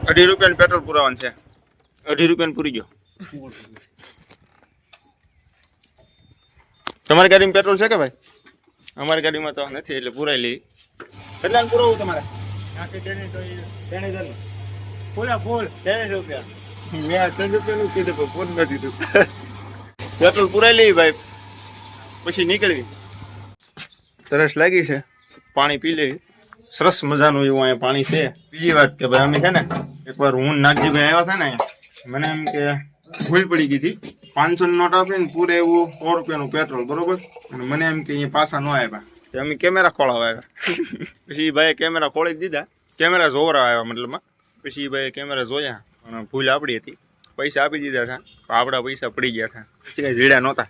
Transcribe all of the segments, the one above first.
₹2.5 રૂપિયાનું પેટ્રોલ પુરાવાનું છે. ₹2.5 પૂરી ગયો. તમારી ગાડીમાં પેટ્રોલ છે કે ભાઈ? અમારી ગાડીમાં તો નથી એટલે પુરાઈ લઈ. કેટલાનું પુરાવું તમારે? ફૂલ 30 રૂપિયા. મેં 3 રૂપિયાનું કીધું પણ ફોન નથી દીધું. પેટ્રોલ પુરાઈ લઈ ભાઈ, પછી નીકળવી. તરસ લાગી છે, પાણી પી લેવી. સરસ મજાનું એવું અહીંયા પાણી છે. બીજી વાત કે ભાઈ અમે છે ને એકવાર હું નાગજીભાઈ આવ્યા હતા ને, મને એમ કે ભૂલ પડી ગઈ હતી. 500 નોટ આપીને પૂરે એવું 100 રૂપિયાનું પેટ્રોલ, બરોબર. અને મને એમ કે અહીંયા પાછા ન આવ્યા. અમે કેમેરા ખોળાવા આવ્યા. પછી ભાઈ કેમેરા ખોળી દીધા, કેમેરા જોવરા આવ્યા મતલબમાં. પછી ભાઈ કેમેરા જોયા અને ભૂલ આપણી હતી. પૈસા આપી દીધા હતા, આપણા પૈસા પડી ગયા હતા. પછી કઈ જીડા નહોતા.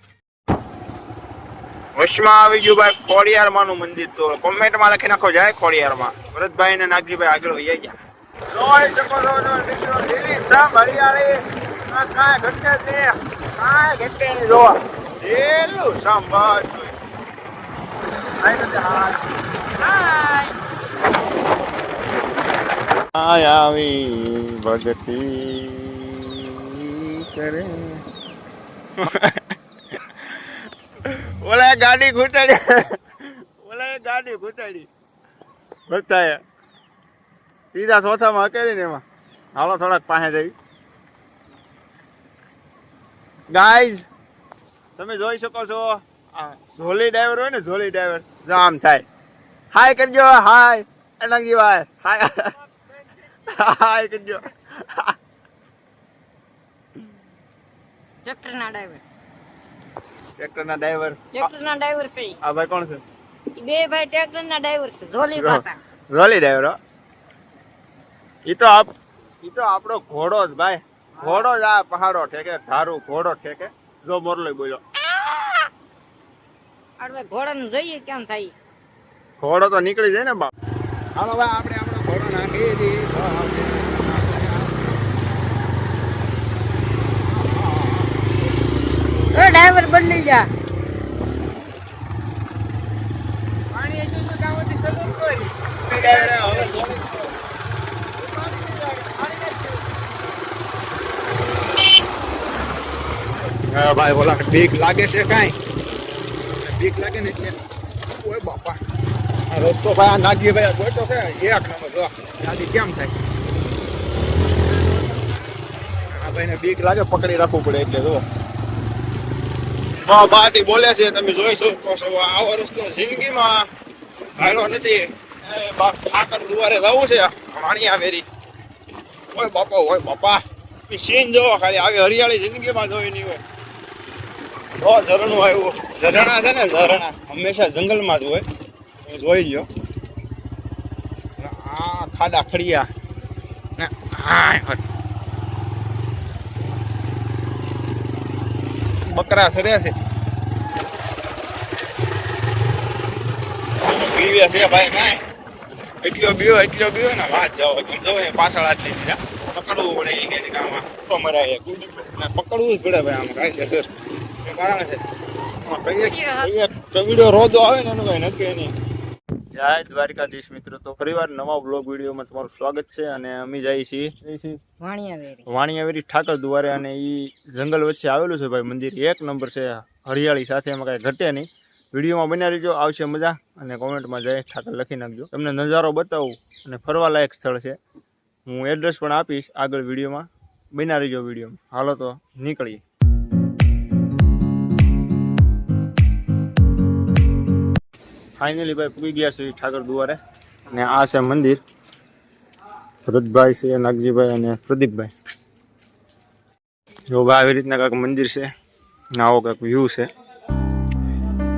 વશમાં આવી ગયું ભાઈ ખોડિયારમાં નું મંદિર. તો કોમેન્ટમાં લખી નાખો જય ખોડિયારમાં. ભરતભાઈ ને નાગજીભાઈ આગળ વહી ગયા. જોઈ શકો છો મિત્રો, લીલી છમ હરિયાળી, કાંઈ ઘટે નહીં, કાંઈ ઘટે નહીં. જોવા લીલું છમ બધું. આવી ભગતી કરે. ઓલા ગાડી ઘૂંટાડી ભરતા સીધા ચોથામાં હકેલી ને એમાં. હાલો થોડાક પાસે જઈ. ગાઈઝ તમે જોઈ શકો છો, ઝોલી ડ્રાઈવર હોય ને, ઝોલી ડ્રાઈવર જો આમ થાય. હાય કરજો, હાય અનંગી ભાઈ, હાય હાય કરજો. ટ્રેક્ટરના ડ્રાઈવર છે. આ ભાઈ કોણ છે? બે ભાઈ ટ્રેક્ટરના ડ્રાઈવર છે. ઝોલી પાસા ઝોલી ડ્રાઈવર. ઈ તો આપણો ઘોડો જ ભાઈ. ઘોડો જ આ પહાડો ઠેકે, ધારું ઘોડો ઠેકે. જો મોરલો બોલો. આપણે ઘોડાનું જોઈએ કેમ થાય. ઘોડો તો નીકળી જાય ને બાપ. હાલો ભાઈ આપણે આપણો ઘોડો નાખી દીધો. ડ્રાઈવર બદલી જા. ભાઈ બોલા બીક લાગે છે કઈ? બીક લાગે ને છે. ઓય બાપા, આ રસ્તો ભાઈ આ નાગી ભાઈ ગોટો છે એક નંબર. જો ગાડી કેમ થાય. આ ભાઈને બીક લાગે, પકડી રાખવું પડે એટલે. જો બાટી બોલે છે, તમે જોઈ શકો છો. આવો રસ્તો જિંદગીમાં હાલો નથી. ઠાકર દુવારે જવું છે, વાણિયા વેરી. ઓય બાપા સીન જોવો ખાલી. આવી હરિયાળી જિંદગીમાં જોઈ નહીં હોય. ઝરણું આવ્યું. ઝરણા છે ને, ઝરણા હંમેશા જંગલમાં જ હોય. તમે જોઈ લ્યો. આ ખાડા ખડિયા ને બકરા સરે છે. પીવે છે ભાઈ કાંઈ. એટલો બીવો ને વાત જાઓ. જો પાછળ હાથ નહીં દીધા. પકડવું પડે એ કે આમાં તો મરાય. પકડવું જ પડે ભાઈ આમાં કાયદેસર. કારણ છે કઈ રોદો આવે ને એનું કઈ નક્કી નહીં. જય દ્વારકાધીશ મિત્રો. તો ફરીવાર નવા બ્લોગ વિડીયોમાં તમારું સ્વાગત છે. અને અમે જઈએ છીએ વાણિયાવેરી ઠાકર દ્વારે. અને એ જંગલ વચ્ચે આવેલું છે ભાઈ મંદિર. એક નંબર છે, હરિયાળી સાથે, એમાં કાંઈ ઘટે નહીં. વિડીયોમાં બન્યા રહેજો, આવશે મજા. અને કોમેન્ટમાં જય ઠાકર લખી નાખજો. તમને નજારો બતાવું અને ફરવા લાયક સ્થળ છે. હું એડ્રેસ પણ આપીશ આગળ વિડીયોમાં. બન્યા રહેજો વિડીયોમાં. હાલો તો નીકળીએ. ફાઇનલી ભાઈ પૂરી ગયા છે ઠાકર દ્વારે. અને આ છે મંદિર. ભરતભાઈ છે, નાગજીભાઈ અને પ્રદીપભાઈ. જો ભાઈ આવી રીતના કાંઈક મંદિર છે. આવો કાંઈક વ્યૂ છે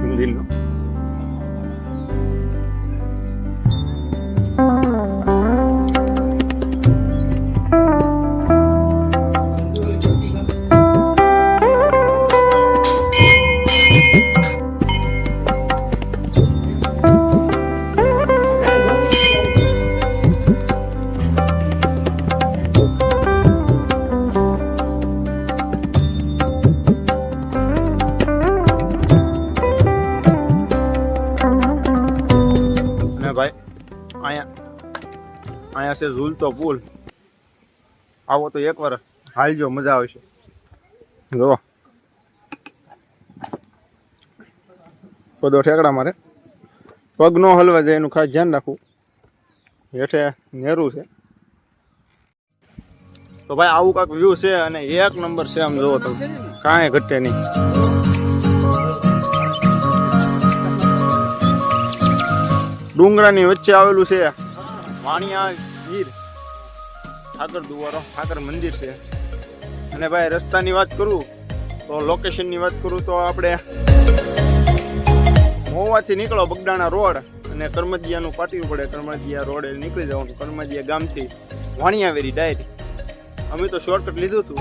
મંદિરનો. અહીંયા છે ઝૂલતો પુલ. આવો તો એકવાર હાલજો, મજા આવશે. જો બધો ઠેકડા મારે, પગ નો હલવા જાય એનું ખાસ ધ્યાન રાખવું. હેઠે નેરું છે તો ભાઈ આવું કાંક વ્યૂ છે અને એક નંબર છે. આમ જોવો તમે, કાંઈ ઘટે નહીં. ડુંગરાની વચ્ચે આવેલું છે વાણિયા ગીર ઠાકર દુવારો, ઠાકર મંદિર છે. અને ભાઈ રસ્તાની વાત કરું તો લોકેશનની વાત કરું તો આપણે મોવાથી નીકળો બગડાણા રોડ અને કરમદિયાનું પાટિયું પડે, કરમદિયા રોડે નીકળી જવાનું. કરમદિયા ગામથી વાણિયાવેરી ડાયરી. અમે તો શોર્ટકટ લીધું હતું.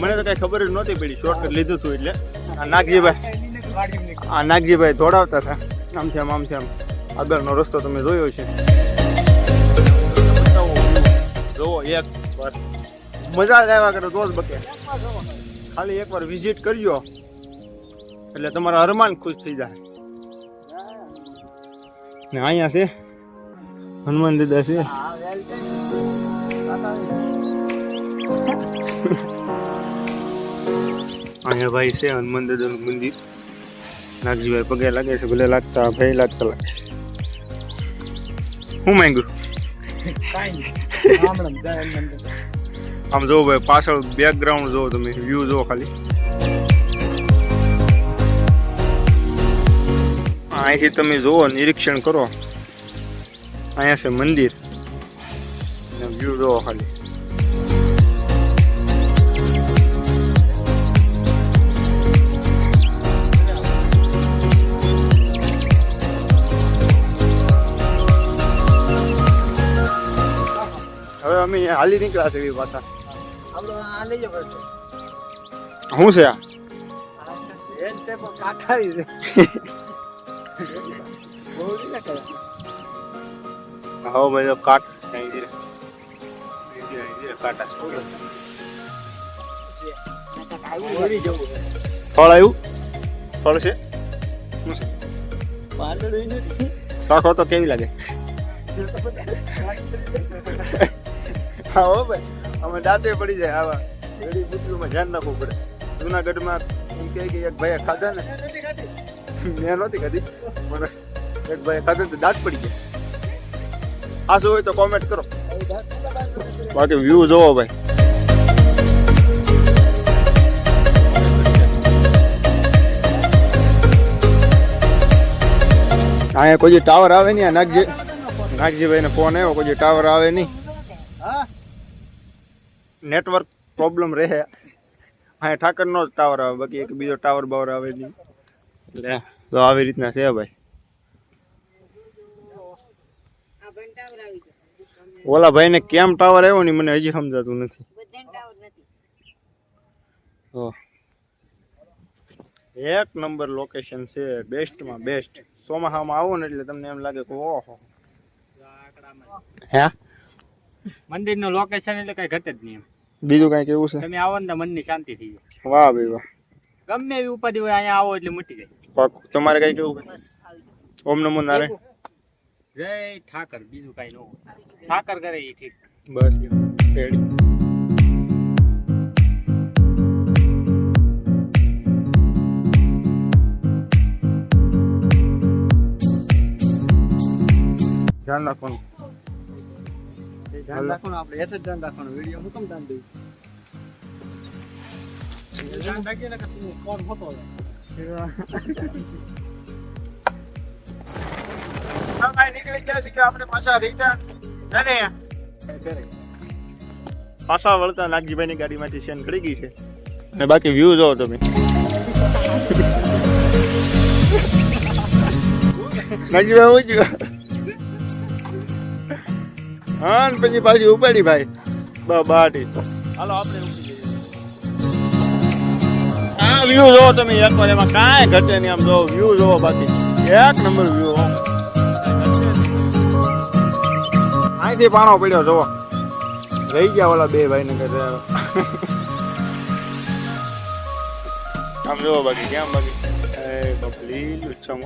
મને તો કઈ ખબર જ નહોતી પડી, શોર્ટકટ લીધું હતું એટલે. આ નાગજીભાઈ દોડાવતા હતા આમથી આમ આગળનો રસ્તો તમે જોયો છે. જોવો એક વાર મજા જ આવ્યા કરે દોસ્ત બકે. ખાલી એકવાર વિઝિટ કરજો એટલે તમારા અરમાન ખુશ થઈ જાય. ને અહીંયા છે હનુમાન દાદા છે. અહીંયા ભાઈ છે હનુમાન દાદાનું મંદિર. નાગજીભાઈ પગે લાગે છે, ભલે લાગતા ભાઈ લાગતા લાગે. હું માંગ્યું આમ જોવો ભાઈ, પાછળ બેકગ્રાઉન્ડ જોવો તમે, વ્યૂ જોવો ખાલી. અહીંથી તમે જોવો, નિરીક્ષણ કરો. અહીંયા છે મંદિર અને વ્યૂ જોવો ખાલી. હવે અમે હાલી નીકળ્યા છે પાછા. શું છે આ? હા ભાઈ કાટ ફળ આવ્યું, ફળ છે શાખો તો કેવી લાગે? હા હો ભાઈ, અમે દાંતે પડી જાય આવા ઘડી બુદ્ધિમાં ધ્યાન રાખવું પડે. જુનાગઢમાં એમ કે એક ભાઈએ ખાધા ને, મેં નહોતી ખાધી પણ એક ભાઈએ ખાધા તો દાંત પડી ગયા. આ શું હોય તો કોમેન્ટ કરો. બાકી વ્યૂ જોવો ભાઈ. અહીંયા કોઈ ટાવર આવે નહીં. આ નાગજીભાઈને ફોન આવ્યો, કોઈ ટાવર આવે નહીં, નેટવર્ક પ્રોબ્લેમ રહે. અહીંયા ઠાકરનો જ ટાવર આવે, બાકી એક બીજો ટાવર બાવર આવે નહીં. એટલે તો આવી રીતના છે ભાઈ. ઓલા ભાઈને કેમ ટાવર આવ્યો ને મને હજી સમજાતું નથી. એક નંબર લોકેશન છે, બેસ્ટમાં બેસ્ટ. ચોમાસામાં આવો ને એટલે તમને એમ લાગે કે ઓહો. હે મંદિરનું લોકેશન એટલે કઈ ઘટે જ નહીં. બીજું કઈ કેવું છે? તમે આવો ને મનની શાંતિ થઈ જાય. વાહ ભાઈ વાહ. ગમે એવી ઉપાધિ હોય અહીંયા આવો એટલે મટી જાય. પાકું. તમારે કઈ કેવું ભાઈ? ઓમ નમો નારાયણ. જય ઠાકર, બીજું કઈ ન હોય. ઠાકર કરે એ ઠીક. બસ રેડી. ધ્યાન રાખવાનું. ધ્યાન રાખવાનું, આપણે હેઠ જ ધ્યાન રાખવાનું. વિડીયો હું કેમ ધ્યાન દઉં? ધ્યાન રાખીએ ને કે તું ફોન ફોટો નીકળી ગયા છે કે આપણે પાછા રિટર્ન પાછા વળતા નાગજીભાઈની ગાડીમાંથી શેન કરી ગઈ છે. અને બાકી વ્યૂ જોવો તમે. નાગજીભાઈ હું ગયો. હા પછી પાછી ઉપાડી ભાઈ બાટી. હાલો આપણે આ વ્યૂ જોવો તમે એકવાર, એમાં કાંઈ ઘટે નહીં. આમ જો વ્યૂ જોવો, બાકી એક નંબર વ્યૂ. અહીંથી પાણો પડ્યો જોવો, રહી ગયા ઓલા બે ભાઈ ને કહે. આમ જોવો બાકી કેમ બાકી બપલી લુચ્છા